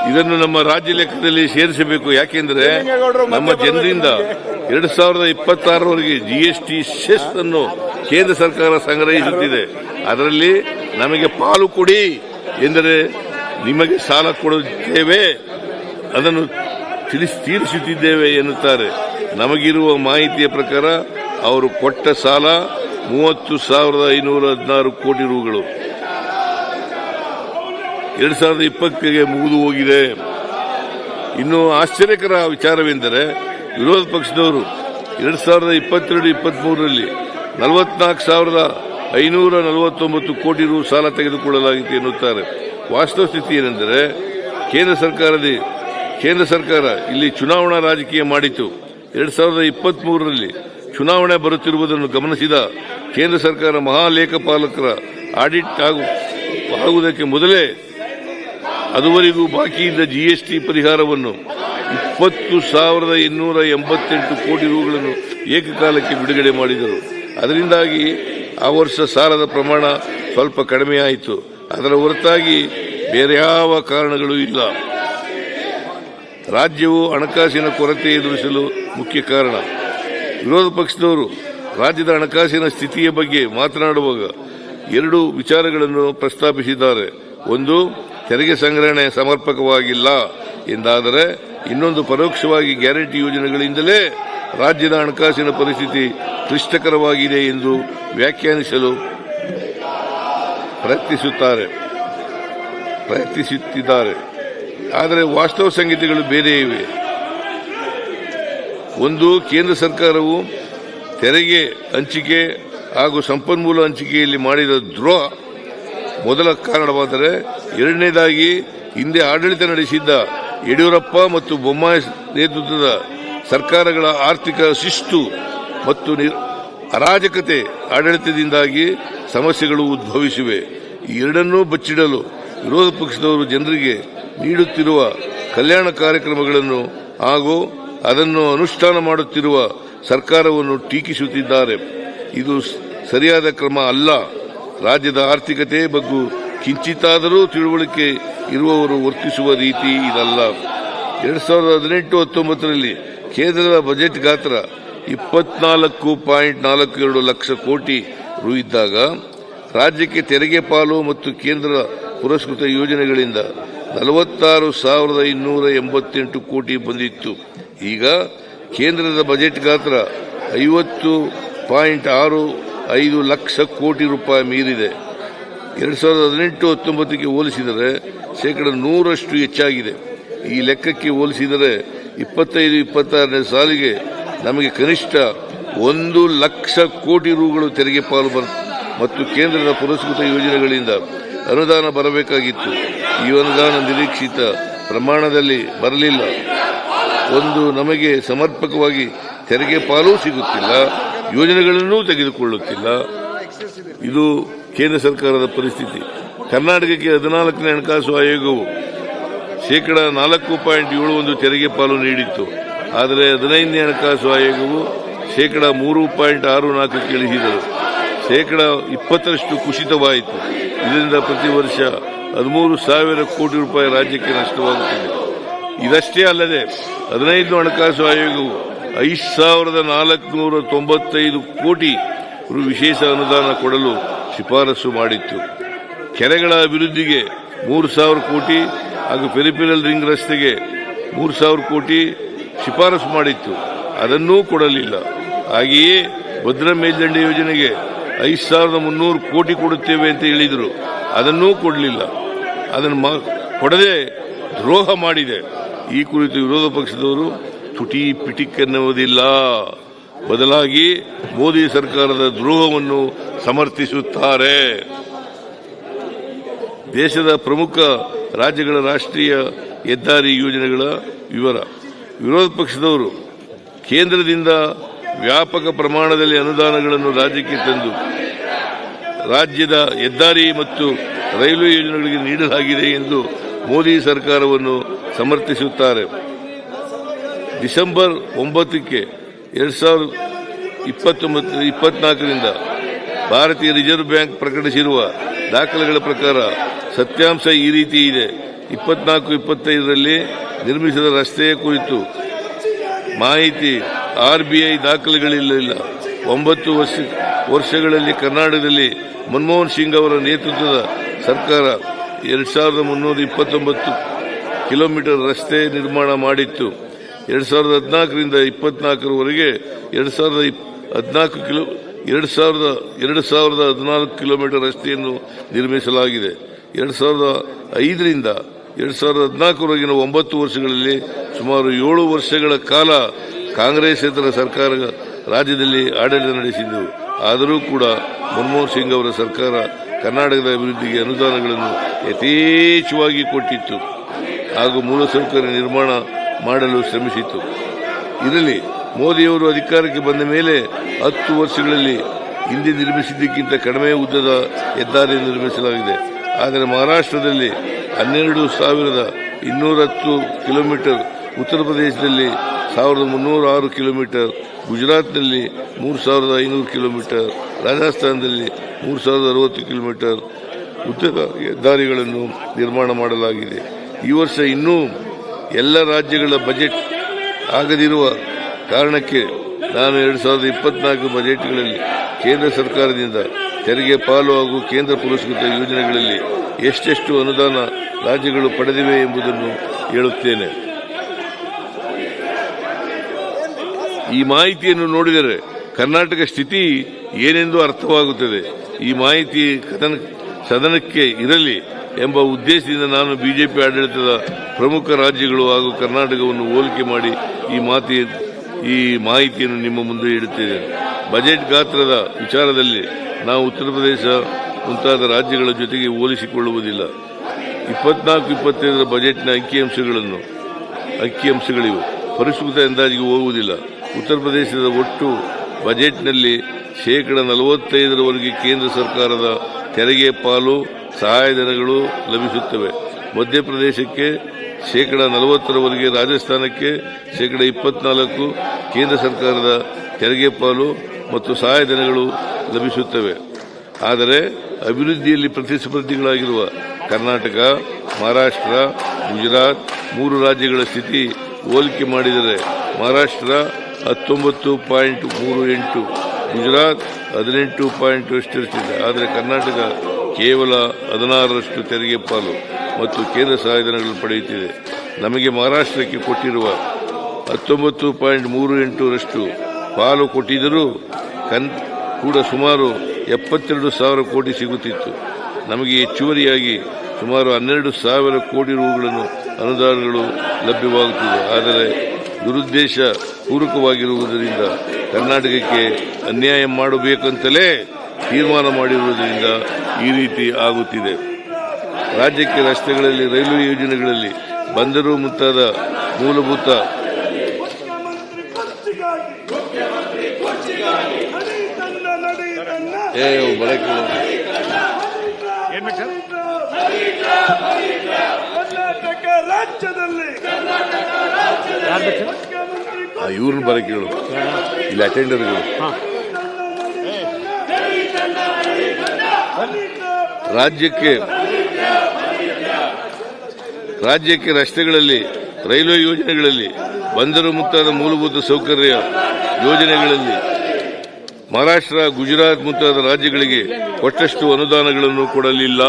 ಇದನ್ನು ನಮ್ಮ ರಾಜ್ಯ ಲೆಕ್ಕದಲ್ಲಿ ಸೇರಿಸಬೇಕು. ಯಾಕೆಂದ್ರೆ ನಮ್ಮ ಜನರಿಂದ 2026ರವರೆಗೆ ಜಿಎಸ್ಟಿ ಸೆಸ್ ಅನ್ನು ಕೇಂದ್ರ ಸರ್ಕಾರ ಸಂಗ್ರಹಿಸುತ್ತಿದೆ. ಅದರಲ್ಲಿ ನಮಗೆ ಪಾಲು ಕೊಡಿ ಎಂದರೆ ನಿಮಗೆ ಸಾಲ ಕೊಡುತ್ತೇವೆ, ಅದನ್ನು ತೀರಿಸುತ್ತಿದ್ದೇವೆ ಎನ್ನುತ್ತಾರೆ. ನಮಗಿರುವ ಮಾಹಿತಿಯ ಪ್ರಕಾರ ಅವರು ಕೊಟ್ಟ ಸಾಲ 30,516 ಕೋಟಿ ರೂಗಳು 2020ಕ್ಕೆ ಮುಗಿದು ಹೋಗಿದೆ. ಇನ್ನು ಆಶ್ಚರ್ಯಕರ ವಿಚಾರವೆಂದರೆ ವಿರೋಧ ಪಕ್ಷದವರು 2022-23ರಲ್ಲಿ 44,549 ಕೋಟಿ ರು ಸಾಲ ತೆಗೆದುಕೊಳ್ಳಲಾಗಿತ್ತು ಎನ್ನುತ್ತಾರೆ. ವಾಸ್ತವ ಸ್ಥಿತಿ ಏನೆಂದರೆ ಕೇಂದ್ರ ಸರ್ಕಾರ ಇಲ್ಲಿ ಚುನಾವಣಾ ರಾಜಕೀಯ ಮಾಡಿತು. 2023ರಲ್ಲಿ ಚುನಾವಣೆ ಬರುತ್ತಿರುವುದನ್ನು ಗಮನಿಸಿದ ಕೇಂದ್ರ ಸರ್ಕಾರ ಮಹಾಲೇಖಪಾಲಕರ ಆಡಿಟ್ ಆಗುವುದಕ್ಕೆ ಮೊದಲೇ ಅದುವರೆಗೂ ಬಾಕಿ ಇದ್ದ ಜಿಎಸ್ಟಿ ಪರಿಹಾರವನ್ನು 20,888 ಕೋಟಿ ರೂಗಳನ್ನು ಏಕಕಾಲಕ್ಕೆ ಬಿಡುಗಡೆ ಮಾಡಿದರು. ಅದರಿಂದಾಗಿ ಆ ವರ್ಷ ಸಾಲದ ಪ್ರಮಾಣ ಸ್ವಲ್ಪ ಕಡಿಮೆಯಾಯಿತು. ಅದರ ಹೊರತಾಗಿ ಬೇರೆ ಯಾವ ಕಾರಣಗಳೂ ಇಲ್ಲ. ರಾಜ್ಯವು ಹಣಕಾಸಿನ ಕೊರತೆ ಎದುರಿಸಲು ಮುಖ್ಯ ಕಾರಣ. ವಿರೋಧ ಪಕ್ಷದವರು ರಾಜ್ಯದ ಹಣಕಾಸಿನ ಸ್ಥಿತಿಯ ಬಗ್ಗೆ ಮಾತನಾಡುವಾಗ 2 ವಿಚಾರಗಳನ್ನು ಪ್ರಸ್ತಾಪಿಸಿದ್ದಾರೆ. ಒಂದು, ತೆರಿಗೆ ಸಂಗ್ರಹಣೆ ಸಮರ್ಪಕವಾಗಿಲ್ಲ ಎಂದಾದರೆ, ಇನ್ನೊಂದು ಪರೋಕ್ಷವಾಗಿ ಗ್ಯಾರಂಟಿ ಯೋಜನೆಗಳಿಂದಲೇ ರಾಜ್ಯದ ಹಣಕಾಸಿನ ಪರಿಸ್ಥಿತಿ ಕ್ಲಿಷ್ಟಕರವಾಗಿದೆ ಎಂದು ವ್ಯಾಖ್ಯಾನಿಸಲು ಪ್ರಯತ್ನಿಸುತ್ತಿದ್ದಾರೆ. ಆದರೆ ವಾಸ್ತವ ಸಂಗತಿಗಳು ಬೇರೆ ಇವೆ. ಒಂದು, ಕೇಂದ್ರ ಸರ್ಕಾರವು ತೆರಿಗೆ ಹಂಚಿಕೆ ಹಾಗೂ ಸಂಪನ್ಮೂಲ ಹಂಚಿಕೆಯಲ್ಲಿ ಮಾಡಿದ ದ್ರೋಹ ಮೊದಲ ಕಾರಣವಾದರೆ, ಎರಡನೇದಾಗಿ ಹಿಂದೆ ಆಡಳಿತ ನಡೆಸಿದ್ದ ಯಡಿಯೂರಪ್ಪ ಮತ್ತು ಬೊಮ್ಮಾಯಿ ನೇತೃತ್ವದ ಸರ್ಕಾರಗಳ ಆರ್ಥಿಕ ಶಿಸ್ತು ಮತ್ತು ಅರಾಜಕತೆ ಆಡಳಿತದಿಂದಾಗಿ ಸಮಸ್ಯೆಗಳು ಉದ್ಭವಿಸಿವೆ. ಈ ಎರಡನ್ನೂ ಬಚ್ಚಿಡಲು ವಿರೋಧ ಪಕ್ಷದವರು ಜನರಿಗೆ ನೀಡುತ್ತಿರುವ ಕಲ್ಯಾಣ ಕಾರ್ಯಕ್ರಮಗಳನ್ನು ಹಾಗೂ ಅದನ್ನು ಅನುಷ್ಠಾನ ಮಾಡುತ್ತಿರುವ ಸರ್ಕಾರವನ್ನು ಟೀಕಿಸುತ್ತಿದ್ದಾರೆ. ಇದು ಸರಿಯಾದ ಕ್ರಮ ಅಲ್ಲ. ರಾಜ್ಯದ ಆರ್ಥಿಕತೆ ಬಗ್ಗೆ ಕಿಂಚಿತ್ತಾದರೂ ತಿಳುವಳಿಕೆ ಇರುವವರು ವರ್ತಿಸುವ ರೀತಿ ಇದಲ್ಲ. 2018-19ರಲ್ಲಿ ಕೇಂದ್ರದ ಬಜೆಟ್ ಗಾತ್ರ 24.42 ಲಕ್ಷ ಕೋಟಿ ರು ಇದ್ದಾಗ ರಾಜ್ಯಕ್ಕೆ ತೆರಿಗೆ ಪಾಲು ಮತ್ತು ಕೇಂದ್ರ ಪುರಸ್ಕೃತ ಯೋಜನೆಗಳಿಂದ 46,288 ಕೋಟಿ ಬಂದಿತ್ತು. ಈಗ ಕೇಂದ್ರದ ಬಜೆಟ್ ಗಾತ್ರ 50.65 ಲಕ್ಷ ಕೋಟಿ ರೂಪಾಯಿ ಮೀರಿದೆ. 2018-19ಕ್ಕೆ ಹೋಲಿಸಿದರೆ ಶೇಕಡ 100ರಷ್ಟು ಹೆಚ್ಚಾಗಿದೆ. ಈ ಲೆಕ್ಕಕ್ಕೆ ಹೋಲಿಸಿದರೆ 25-26ನೇ ಸಾಲಿಗೆ ನಮಗೆ ಕನಿಷ್ಠ 1 ಲಕ್ಷ ಕೋಟಿ ರೂಗಳು ತೆರಿಗೆ ಪಾಲು ಮತ್ತು ಕೇಂದ್ರದ ಪುರಸ್ಕೃತ ಯೋಜನೆಗಳಿಂದ ಅನುದಾನ ಬರಬೇಕಾಗಿತ್ತು. ಈ ಅನುದಾನ ನಿರೀಕ್ಷಿತ ಪ್ರಮಾಣದಲ್ಲಿ ಬರಲಿಲ್ಲ. ಒಂದು, ನಮಗೆ ಸಮರ್ಪಕವಾಗಿ ತೆರಿಗೆ ಪಾಲು ಸಿಗುತ್ತಿಲ್ಲ, ಯೋಜನೆಗಳನ್ನೂ ತೆಗೆದುಕೊಳ್ಳುತ್ತಿಲ್ಲ. ಇದು ಕೇಂದ್ರ ಸರ್ಕಾರದ ಪರಿಸ್ಥಿತಿ. ಕರ್ನಾಟಕಕ್ಕೆ 14ನೇ ಹಣಕಾಸು ಆಯೋಗವು ಶೇಕಡ 4.71 ತೆರಿಗೆ ಪಾಲು ನೀಡಿತ್ತು. ಆದರೆ 15ನೇ ಹಣಕಾಸು ಆಯೋಗವು ಶೇಕಡ 3.64 ಇಳಿಸಿದರು. ಶೇಕಡ 20ರಷ್ಟು ಕುಸಿತವಾಯಿತು. ಇದರಿಂದ ಪ್ರತಿ ವರ್ಷ 13,000 ಕೋಟಿ ರೂಪಾಯಿ ರಾಜ್ಯಕ್ಕೆ ನಷ್ಟವಾಗುತ್ತಿದೆ. ಇದಷ್ಟೇ ಅಲ್ಲದೆ 15ನೇ ಹಣಕಾಸು ಆಯೋಗವು 5,495 ಕೋಟಿ ರು ವಿಶೇಷ ಅನುದಾನ ಕೊಡಲು ಶಿಫಾರಸು ಮಾಡಿತ್ತು. ಕೆರೆಗಳ ಅಭಿವೃದ್ಧಿಗೆ 3,000 ಕೋಟಿ ಹಾಗೂ ಪೆರಿಫೆರಲ್ ರಿಂಗ್ ರಸ್ತೆಗೆ 3,000 ಕೋಟಿ ಶಿಫಾರಸು ಮಾಡಿತ್ತು. ಅದನ್ನೂ ಕೊಡಲಿಲ್ಲ. ಹಾಗೆಯೇ ಭದ್ರಾ ಮೇಲ್ದಂಡೆ ಯೋಜನೆಗೆ 5,300 ಕೋಟಿ ಕೊಡುತ್ತೇವೆ ಅಂತ ಹೇಳಿದರು. ಅದನ್ನೂ ಕೊಡಲಿಲ್ಲ. ಅದನ್ನು ಕೊಡದೆ ದ್ರೋಹ ಮಾಡಿದೆ. ಈ ಕುರಿತು ವಿರೋಧ ಪಕ್ಷದವರು ತುಟಿ ಪಿಟಿಕ್ ಎನ್ನುವುದಿಲ್ಲ. ಬದಲಾಗಿ ಮೋದಿ ಸರ್ಕಾರದ ದ್ರೋಹವನ್ನು ಸಮರ್ಥಿಸುತ್ತಾರೆ. ದೇಶದ ಪ್ರಮುಖ ರಾಜ್ಯಗಳ ರಾಷ್ಟ್ರೀಯ ಹೆದ್ದಾರಿ ಯೋಜನೆಗಳ ವಿವರ. ವಿರೋಧ ಪಕ್ಷದವರು ಕೇಂದ್ರದಿಂದ ವ್ಯಾಪಕ ಪ್ರಮಾಣದಲ್ಲಿ ಅನುದಾನಗಳನ್ನು ರಾಜ್ಯಕ್ಕೆ ತಂದು ರಾಜ್ಯದ ಹೆದ್ದಾರಿ ಮತ್ತು ರೈಲ್ವೆ ಯೋಜನೆಗಳಿಗೆ ನೀಡಲಾಗಿದೆ ಎಂದು ಮೋದಿ ಸರ್ಕಾರವನ್ನು ಸಮರ್ಥಿಸುತ್ತಾರೆ. ಡಿಸೆಂಬರ್ 9ಕ್ಕೆ 2024ರಿಂದ ಭಾರತೀಯ ರಿಸರ್ವ್ ಬ್ಯಾಂಕ್ ಪ್ರಕಟಿಸಿರುವ ದಾಖಲೆಗಳ ಪ್ರಕಾರ ಸತ್ಯಾಂಶ ಈ ರೀತಿ ಇದೆ. 24-25ರಲ್ಲಿ ನಿರ್ಮಿಸಿದ ರಸ್ತೆಯ ಕುರಿತು ಮಾಹಿತಿ RBI ದಾಖಲೆಗಳಿಲ್ಲ. 9 ವರ್ಷಗಳಲ್ಲಿ ಕರ್ನಾಟಕದಲ್ಲಿ ಮನಮೋಹನ್ ಸಿಂಗ್ ಅವರ ನೇತೃತ್ವದ ಸರ್ಕಾರ 2329 ಕಿಲೋಮೀಟರ್ ರಸ್ತೆ ನಿರ್ಮಾಣ ಮಾಡಿತ್ತು. 2014ರಿಂದ 24ರವರೆಗೆ 2014 ಕಿಲೋಮೀಟರ್ ರಸ್ತೆಯನ್ನು ನಿರ್ಮಿಸಲಾಗಿದೆ. 2005ರಿಂದ 2014ವರೆಗಿನ 9 ವರ್ಷಗಳಲ್ಲಿ ಸುಮಾರು 7 ವರ್ಷಗಳ ಕಾಲ ಕಾಂಗ್ರೆಸ್ಸೇತರ ಸರ್ಕಾರ ರಾಜ್ಯದಲ್ಲಿ ಆಡಳಿತ ನಡೆಸಿದ್ದವು. ಆದರೂ ಕೂಡ ಮನಮೋಹನ್ ಸಿಂಗ್ ಅವರ ಸರ್ಕಾರ ಕರ್ನಾಟಕದ ಅಭಿವೃದ್ಧಿಗೆ ಅನುದಾನಗಳನ್ನು ಯಥೇಚ್ಛವಾಗಿ ಕೊಟ್ಟಿತ್ತು ಹಾಗೂ ಮೂಲಸೌಕರ್ಯ ನಿರ್ಮಾಣ ಮಾಡಲು ಶ್ರಮಿಸಿತು. ಇರಲಿ, ಮೋದಿಯವರು ಅಧಿಕಾರಕ್ಕೆ ಬಂದ ಮೇಲೆ 10 ವರ್ಷಗಳಲ್ಲಿ ಹಿಂದೆ ನಿರ್ಮಿಸಿದ್ದಕ್ಕಿಂತ ಕಡಿಮೆ ಉದ್ದದ ಹೆದ್ದಾರಿ ನಿರ್ಮಿಸಲಾಗಿದೆ. ಆದರೆ ಮಹಾರಾಷ್ಟ್ರದಲ್ಲಿ 12,210 ಕಿಲೋಮೀಟರ್, ಉತ್ತರ ಪ್ರದೇಶದಲ್ಲಿ 1,306 ಕಿಲೋಮೀಟರ್, ಗುಜರಾತ್ನಲ್ಲಿ 3,500 ಕಿಲೋಮೀಟರ್, ರಾಜಸ್ಥಾನದಲ್ಲಿ 3,060 ಕಿಲೋಮೀಟರ್ ಉದ್ದದ ಹೆದ್ದಾರಿಗಳನ್ನು ನಿರ್ಮಾಣ ಮಾಡಲಾಗಿದೆ. ಈ ವರ್ಷ ಇನ್ನೂ ಎಲ್ಲ ರಾಜ್ಯಗಳ ಬಜೆಟ್ ಆಗದಿರುವ ಕಾರಣಕ್ಕೆ ನಾನು 2024 ಬಜೆಟ್ಗಳಲ್ಲಿ ಕೇಂದ್ರ ಸರ್ಕಾರದಿಂದ ತೆರಿಗೆ ಪಾಲು ಹಾಗೂ ಕೇಂದ್ರ ಪುರಸ್ಕೃತ ಯೋಜನೆಗಳಲ್ಲಿ ಎಷ್ಟೆಷ್ಟು ಅನುದಾನ ರಾಜ್ಯಗಳು ಪಡೆದಿವೆ ಎಂಬುದನ್ನು ಹೇಳುತ್ತೇನೆ. ಈ ಮಾಹಿತಿಯನ್ನು ನೋಡಿದರೆ ಕರ್ನಾಟಕ ಸ್ಥಿತಿ ಏನೆಂದು ಅರ್ಥವಾಗುತ್ತದೆ. ಈ ಮಾಹಿತಿ ಸದನಕ್ಕೆ ಇರಲಿ ಎಂಬ ಉದ್ದೇಶದಿಂದ ನಾನು ಬಿಜೆಪಿ ಆಡಳಿತದ ಪ್ರಮುಖ ರಾಜ್ಯಗಳು ಹಾಗೂ ಕರ್ನಾಟಕವನ್ನು ಹೋಲಿಕೆ ಮಾಡಿ ಈ ಮಾಹಿತಿಯನ್ನು ನಿಮ್ಮ ಮುಂದೆ ಇಡುತ್ತೇನೆ. ಬಜೆಟ್ ಗಾತ್ರದ ವಿಚಾರದಲ್ಲಿ ನಾವು ಉತ್ತರ ಪ್ರದೇಶ ಮುಂತಾದ ರಾಜ್ಯಗಳ ಜೊತೆಗೆ ಹೋಲಿಸಿಕೊಳ್ಳುವುದಿಲ್ಲ. 24-25ರ ಬಜೆಟ್ನ ಅಂಕಿಅಂಶಗಳಿವು ಪರಿಷ್ಕೃತ ಅಂದಾಜಿಗೆ ಹೋಗುವುದಿಲ್ಲ. ಉತ್ತರ ಪ್ರದೇಶದ ಒಟ್ಟು ಬಜೆಟ್ನಲ್ಲಿ 45%ರವರೆಗೆ ಕೇಂದ್ರ ಸರ್ಕಾರದ ತೆರಿಗೆ ಪಾಲು ಸಹಾಯಧನಗಳು ಲಭಿಸುತ್ತವೆ. ಮಧ್ಯಪ್ರದೇಶಕ್ಕೆ 40%ರವರೆಗೆ, ರಾಜಸ್ಥಾನಕ್ಕೆ 24% ಕೇಂದ್ರ ಸರ್ಕಾರದ ತೆರಿಗೆ ಪಾಲು ಮತ್ತು ಸಹಾಯಧನಗಳು ಲಭಿಸುತ್ತವೆ. ಆದರೆ ಅಭಿವೃದ್ಧಿಯಲ್ಲಿ ಪ್ರತಿಸ್ಪರ್ಧಿಗಳಾಗಿರುವ ಕರ್ನಾಟಕ, ಮಹಾರಾಷ್ಟ್ರ, ಗುಜರಾತ್ 3 ರಾಜ್ಯಗಳ ಸ್ಥಿತಿ ಹೋಲಿಕೆ ಮಾಡಿದರೆ ಮಹಾರಾಷ್ಟ್ರ 19.38, ಗುಜರಾತ್ 18.8 ಆದರೆ ಕರ್ನಾಟಕ ಕೇವಲ 16ರಷ್ಟು ತೆರಿಗೆ ಪಾಲು ಮತ್ತು ಕೇಂದ್ರ ಸಹಾಯಧನಗಳನ್ನು ಪಡೆಯುತ್ತಿದೆ. ನಮಗೆ ಮಹಾರಾಷ್ಟ್ರಕ್ಕೆ ಕೊಟ್ಟಿರುವ 19.38ರಷ್ಟು ಪಾಲು ಕೊಟ್ಟಿದ್ದರೂ ಕೂಡ ಸುಮಾರು 72,000 ಕೋಟಿ ಸಿಗುತ್ತಿತ್ತು. ನಮಗೆ ಹೆಚ್ಚುವರಿಯಾಗಿ ಸುಮಾರು 12,000 ಕೋಟಿ ರೂಗಳನ್ನು ಅನುದಾನಗಳು ಲಭ್ಯವಾಗುತ್ತಿದೆ. ಆದರೆ ದುರುದ್ದೇಶ ಪೂರ್ವಕವಾಗಿರುವುದರಿಂದ ಕರ್ನಾಟಕಕ್ಕೆ ಅನ್ಯಾಯ ಮಾಡಬೇಕಂತಲೇ ತೀರ್ಮಾನ ಮಾಡಿರುವುದರಿಂದ ಈ ರೀತಿ ಆಗುತ್ತಿದೆ. ರಾಜ್ಯಕ್ಕೆ ರಸ್ತೆಗಳಲ್ಲಿ, ರೈಲ್ವೆ ಯೋಜನೆಗಳಲ್ಲಿ, ಬಂದರು ಮುಂತಾದ ಮೂಲಭೂತ ಇವ್ರನ್ನ ಬರಕ್ಕೆ ಹೇಳು, ಇಲ್ಲಿ ಅಟೆಂಡರ್ಗಳು. ರಾಜ್ಯಕ್ಕೆ ರಸ್ತೆಗಳಲ್ಲಿ, ರೈಲ್ವೆ ಯೋಜನೆಗಳಲ್ಲಿ, ಬಂದರು ಮುಂತಾದ ಮೂಲಭೂತ ಸೌಕರ್ಯ ಯೋಜನೆಗಳಲ್ಲಿ ಮಹಾರಾಷ್ಟ್ರ, ಗುಜರಾತ್ ಮುಂತಾದ ರಾಜ್ಯಗಳಿಗೆ ಕೊಟ್ಟಷ್ಟು ಅನುದಾನಗಳನ್ನು ಕೊಡಲಿಲ್ಲ.